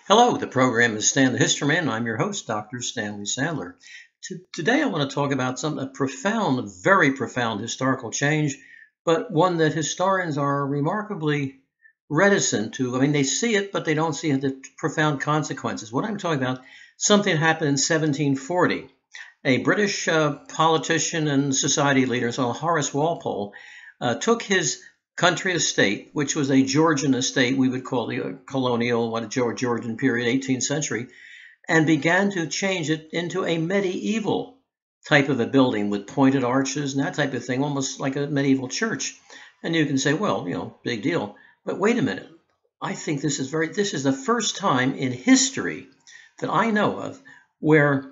Hello, the program is Stan the History Man. I'm your host, Dr. Stanley Sandler. Today I want to talk about a profound, very profound historical change, but one that historians are remarkably reticent to. I mean, they see it, but they don't see the profound consequences. What I'm talking about, something happened in 1740. A British politician and society leader, so Horace Walpole, took his country estate, which was a Georgian estate, we would call the colonial, Georgian period, 18th century, and began to change it into a medieval type of a building with pointed arches and that type of thing, almost like a medieval church. And you can say, well, big deal. But wait a minute. I think this is the first time in history that I know of where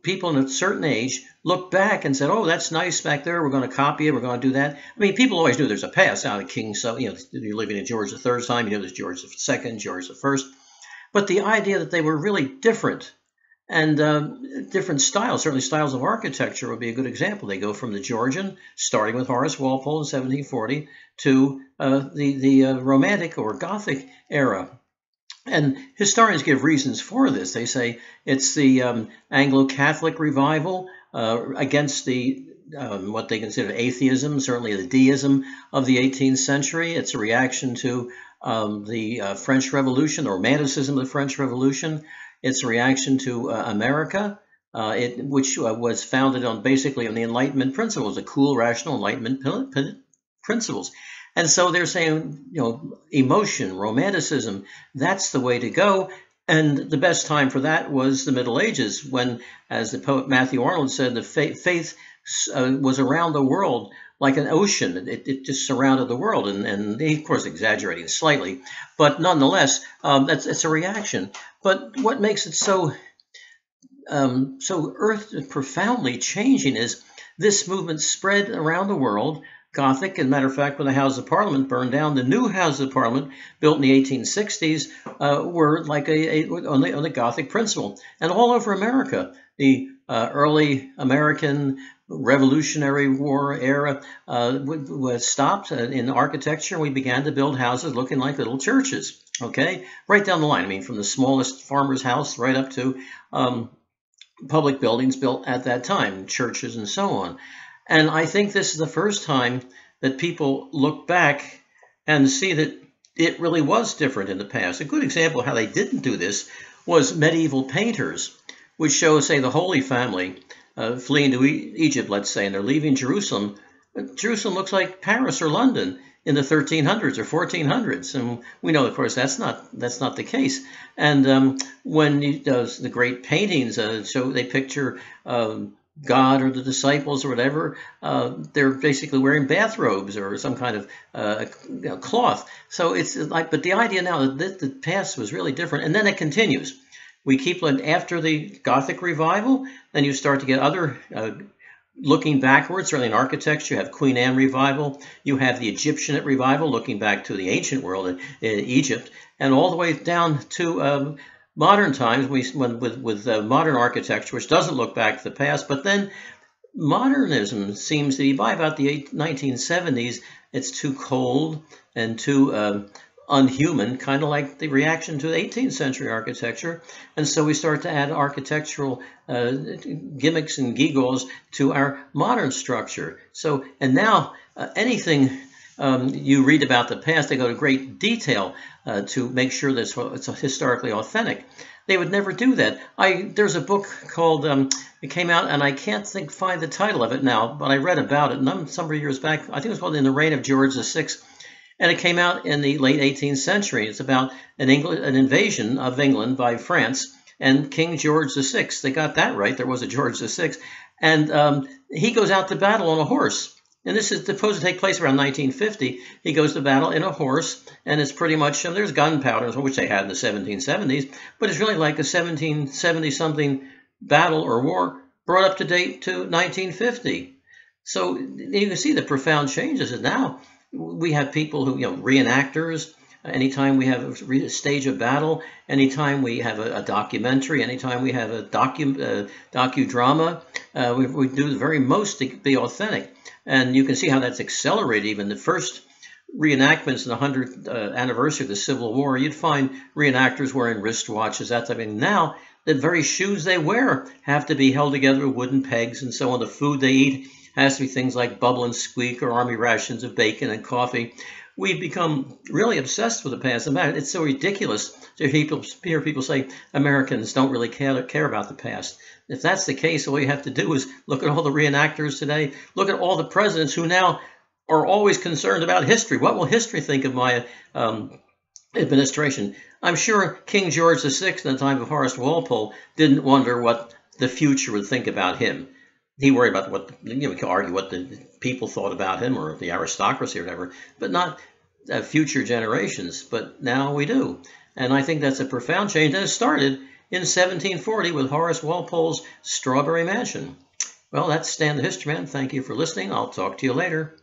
people in a certain age looked back and said, oh, that's nice back there. We're going to copy it. We're going to do that. I mean, people always knew there's a past. Now, the king, so, you're living in George III's time. There's George II, George I. But the idea that they were really different and different styles, certainly styles of architecture would be a good example. They go from the Georgian, starting with Horace Walpole in 1740, to the Romantic or Gothic era. And historians give reasons for this. They say it's the Anglo-Catholic revival against the what they consider atheism, certainly the deism of the 18th century. It's a reaction to the French Revolution, the Romanticism of the French Revolution. It's a reaction to America, which was founded on basically on the Enlightenment principles, the cool, rational Enlightenment principles. And so they're saying, emotion, romanticism, that's the way to go. And the best time for that was the Middle Ages, when, as the poet Matthew Arnold said, the faith was around the world like an ocean. It just surrounded the world. And he, of course, exaggerating slightly. But nonetheless, it's a reaction. But what makes it so profoundly changing is this movement spread around the world. Gothic, as a matter of fact, when the Houses of Parliament burned down, the new Houses of Parliament, built in the 1860s, were like on the Gothic principle. And all over America, the early American Revolutionary War era was stopped in architecture. We began to build houses looking like little churches, okay? Right down the line. I mean, from the smallest farmer's house right up to public buildings built at that time, churches and so on. And I think this is the first time that people look back and see that it really was different in the past. A good example of how they didn't do this was medieval painters, which show, say, the Holy Family fleeing to Egypt, let's say, and they're leaving Jerusalem. Jerusalem looks like Paris or London in the 1300s or 1400s, and we know, of course, that's not the case. And when the great paintings show, they picture God or the disciples or whatever, they're basically wearing bathrobes or some kind of cloth. So it's like, but the idea now that the past was really different, and then it continues. We keep after the Gothic revival, then you start to get other looking backwards. Certainly in architecture, you have Queen Anne revival, you have the Egyptian revival, looking back to the ancient world in Egypt, and all the way down to modern times, with modern architecture, which doesn't look back to the past, but then modernism seems to be, by about the 1970s, it's too cold and too unhuman, kind of like the reaction to 18th century architecture. And so we start to add architectural gimmicks and gewgaws to our modern structure. So, and now anything you read about the past, they go to great detail to make sure that it's historically authentic. They would never do that. There's a book called, it came out, and I can't find the title of it now, but I read about it some years back. I think it was called In the Reign of George VI, and it came out in the late 18th century. It's about an invasion of England by France and King George VI. They got that right. There was a George VI, and he goes out to battle on a horse. And this is supposed to take place around 1950. He goes to battle in a horse, and it's pretty much, there's gunpowder, which they had in the 1770s, but it's really like a 1770-something battle or war brought up to date to 1950. So you can see the profound changes. And now we have people who, reenactors. Anytime we have a stage of battle, anytime we have a documentary, anytime we have a docudrama, we do the very most to be authentic. And you can see how that's accelerated. Even the first reenactments in the 100th anniversary of the Civil War, you'd find reenactors wearing wristwatches, that type of thing. Now, the very shoes they wear have to be held together with wooden pegs and so on. The food they eat has to be things like Bubble and Squeak or Army rations of bacon and coffee. We've become really obsessed with the past. It's so ridiculous to hear people say Americans don't really care about the past. If that's the case, all you have to do is look at all the reenactors today. Look at all the presidents who now are always concerned about history. What will history think of my administration? I'm sure King George VI, in the time of Horace Walpole, didn't wonder what the future would think about him. He worried about what, we could argue what the people thought about him or the aristocracy or whatever, but not future generations. But now we do. And I think that's a profound change. And it started in 1740 with Horace Walpole's Strawberry Mansion. Well, that's Stan the History Man. Thank you for listening. I'll talk to you later.